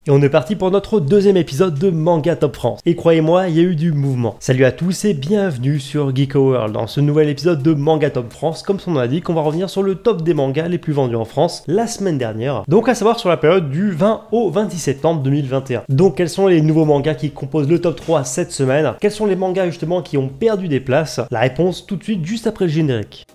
Et on est parti pour notre deuxième épisode de Manga Top France. Et croyez-moi, il y a eu du mouvement. Salut à tous et bienvenue sur Geek World. Dans ce nouvel épisode de Manga Top France, comme son nom l'indique, on va revenir sur le top des mangas les plus vendus en France la semaine dernière. Donc à savoir sur la période du 20 au 26 septembre 2021. Donc quels sont les nouveaux mangas qui composent le top 3 cette semaine? Quels sont les mangas justement qui ont perdu des places? La réponse tout de suite juste après le générique.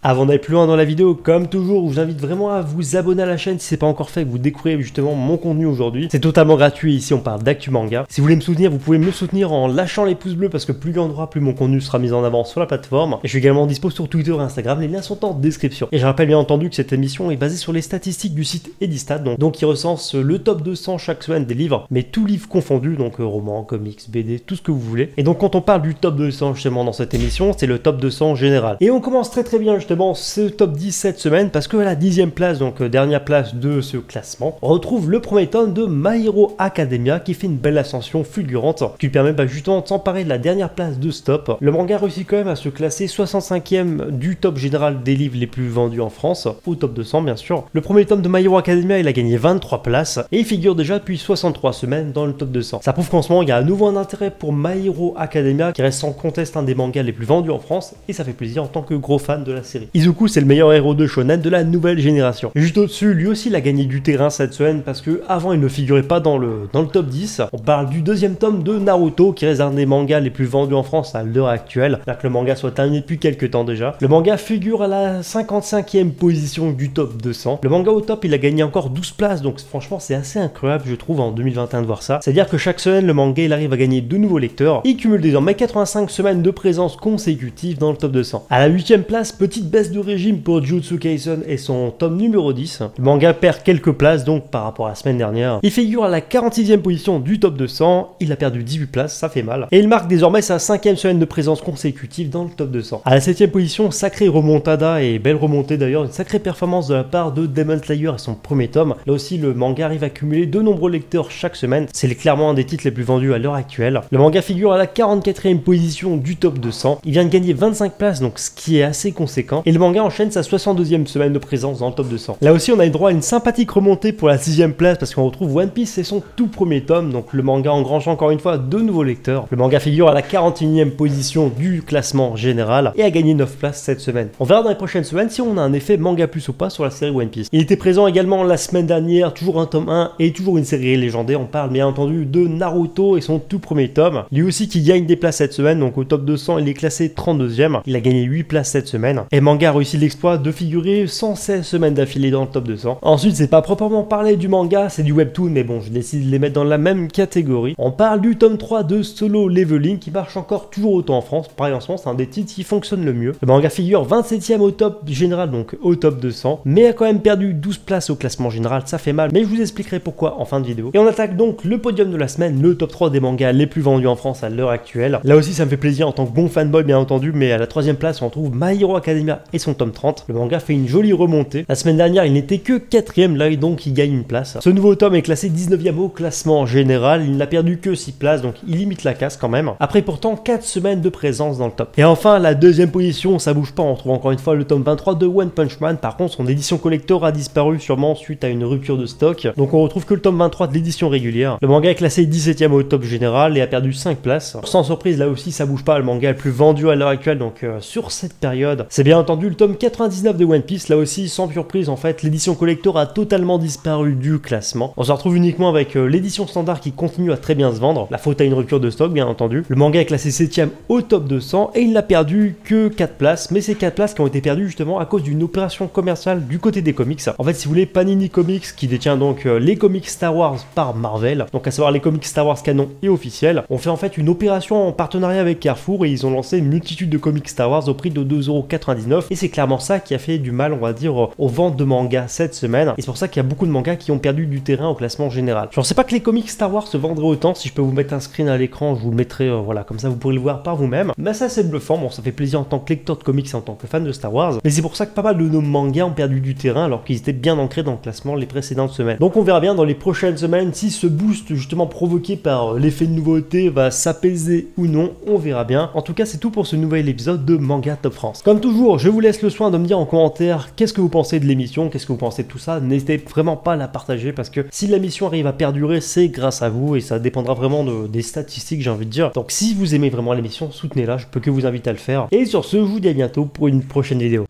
Avant d'aller plus loin dans la vidéo, comme toujours, je vous invite vraiment à vous abonner à la chaîne si ce n'est pas encore fait, que vous découvrez justement mon contenu aujourd'hui. C'est totalement gratuit, ici on parle d'actu manga. Si vous voulez me soutenir, vous pouvez me soutenir en lâchant les pouces bleus parce que plus il y en aura, plus mon contenu sera mis en avant sur la plateforme. Et je suis également dispo sur Twitter et Instagram, les liens sont en description. Et je rappelle bien entendu que cette émission est basée sur les statistiques du site Edistat, donc qui recense le top 200 chaque semaine des livres, mais tous livres confondus, donc romans, comics, BD, tout ce que vous voulez. Et donc quand on parle du top 200 justement dans cette émission, c'est le top 200 général. Et on commence très bien justement ce top 10 cette semaine parce que à la 10e place, donc dernière place de ce classement, on retrouve le premier tome de My Hero Academia qui fait une belle ascension fulgurante qui lui permet justement de s'emparer de la dernière place de Stop. Le manga réussit quand même à se classer 65e du top général des livres les plus vendus en France, au top 200 bien sûr. Le premier tome de My Hero Academia, il a gagné 23 places et il figure déjà depuis 63 semaines dans le top 200. Ça prouve qu'en ce moment il y a à nouveau un intérêt pour My Hero Academia qui reste sans conteste un des mangas les plus vendus en France et ça fait plaisir en tant que gros fan de la série. Izuku, c'est le meilleur héros de shonen de la nouvelle génération. Juste au-dessus, lui aussi il a gagné du terrain cette semaine parce que avant il ne figurait pas dans le top 10. On parle du deuxième tome de Naruto qui reste un des mangas les plus vendus en France à l'heure actuelle, là que le manga soit terminé depuis quelques temps déjà. Le manga figure à la 55e position du top 200. Le manga au top, il a gagné encore 12 places, donc franchement c'est assez incroyable je trouve en 2021 de voir ça. C'est-à-dire que chaque semaine le manga il arrive à gagner de nouveaux lecteurs. Il cumule désormais 85 semaines de présence consécutive dans le top 200. À la 8e place, petite baisse de régime pour Jujutsu Kaisen et son tome numéro 10. Le manga perd quelques places donc par rapport à la semaine dernière. Il figure à la 46e position du top 200, il a perdu 18 places, ça fait mal. Et il marque désormais sa 5e semaine de présence consécutive dans le top 200. À la 7e position, sacrée remontada et belle remontée d'ailleurs, une sacrée performance de la part de Demon Slayer et son premier tome. Là aussi le manga arrive à cumuler de nombreux lecteurs chaque semaine, c'est clairement un des titres les plus vendus à l'heure actuelle. Le manga figure à la 44e position du top 200, il vient de gagner 25 places donc ce qui est assez conséquent. Et le manga enchaîne sa 62e semaine de présence dans le top 200. Là aussi on a eu droit à une sympathique remontée pour la 6e place parce qu'on retrouve One Piece et son tout premier tome, donc le manga engrange encore une fois de nouveaux lecteurs. Le manga figure à la 41e position du classement général et a gagné 9 places cette semaine. On verra dans les prochaines semaines si on a un effet manga plus ou pas sur la série One Piece. Il était présent également la semaine dernière, toujours un tome 1 et toujours une série légendaire. On parle bien entendu de Naruto et son tout premier tome. Lui aussi qui gagne des places cette semaine, donc au top 200 il est classé 32e. Il a gagné 8 places cette semaine. Et manga a réussi l'exploit de figurer 116 semaines d'affilée dans le top 200. Ensuite, c'est pas proprement parler du manga, c'est du webtoon, mais bon, je décide de les mettre dans la même catégorie. On parle du tome 3 de Solo Leveling qui marche encore toujours autant en France. Pareil, en ce moment, c'est un des titres qui fonctionne le mieux. Le manga figure 27e au top général, donc au top 200, mais a quand même perdu 12 places au classement général, ça fait mal, mais je vous expliquerai pourquoi en fin de vidéo. Et on attaque donc le podium de la semaine, le top 3 des mangas les plus vendus en France à l'heure actuelle. Là aussi, ça me fait plaisir en tant que bon fanboy, bien entendu, mais à la 3e place, on trouve My Hero Academia et son tome 30. Le manga fait une jolie remontée. La semaine dernière, il n'était que 4e, là donc il gagne une place. Ce nouveau tome est classé 19e au classement général, il n'a perdu que 6 places, donc il limite la casse quand même. Après pourtant 4 semaines de présence dans le top. Et enfin, la 2e position, ça bouge pas, on trouve encore une fois le tome 23 de One Punch Man. Par contre, son édition collector a disparu sûrement suite à une rupture de stock. Donc on retrouve que le tome 23 de l'édition régulière. Le manga est classé 17e au top général et a perdu 5 places. Sans surprise, là aussi ça bouge pas, le manga est le plus vendu à l'heure actuelle, donc sur cette période. C'est bien entendu le tome 99 de One Piece, là aussi sans surprise en fait, l'édition collector a totalement disparu du classement. On se retrouve uniquement avec l'édition standard qui continue à très bien se vendre, la faute à une rupture de stock bien entendu. Le manga est classé 7e au top 200 et il n'a perdu que 4 places, mais ces 4 places qui ont été perdues justement à cause d'une opération commerciale du côté des comics. En fait, si vous voulez, Panini Comics qui détient donc les comics Star Wars par Marvel, donc à savoir les comics Star Wars canon et officiels, ont fait en fait une opération en partenariat avec Carrefour et ils ont lancé une multitude de comics Star Wars au prix de 2,99 €. 2019 et c'est clairement ça qui a fait du mal, on va dire, aux ventes de mangas cette semaine. Et c'est pour ça qu'il y a beaucoup de mangas qui ont perdu du terrain au classement général. Je ne sais pas que les comics Star Wars se vendraient autant. Si je peux vous mettre un screen à l'écran, je vous le mettrai, voilà, comme ça vous pourrez le voir par vous-même. Mais ça c'est bluffant, bon ça fait plaisir en tant que lecteur de comics et en tant que fan de Star Wars. Mais c'est pour ça que pas mal de nos mangas ont perdu du terrain alors qu'ils étaient bien ancrés dans le classement les précédentes semaines. Donc on verra bien dans les prochaines semaines si ce boost justement provoqué par l'effet de nouveauté va s'apaiser ou non, on verra bien. En tout cas c'est tout pour ce nouvel épisode de Manga Top France. Comme toujours, je vous laisse le soin de me dire en commentaire qu'est-ce que vous pensez de l'émission, qu'est-ce que vous pensez de tout ça. N'hésitez vraiment pas à la partager parce que si l'émission arrive à perdurer, c'est grâce à vous et ça dépendra vraiment des statistiques, j'ai envie de dire. Donc si vous aimez vraiment l'émission, soutenez-la, je peux que vous inviter à le faire. Et sur ce, je vous dis à bientôt pour une prochaine vidéo.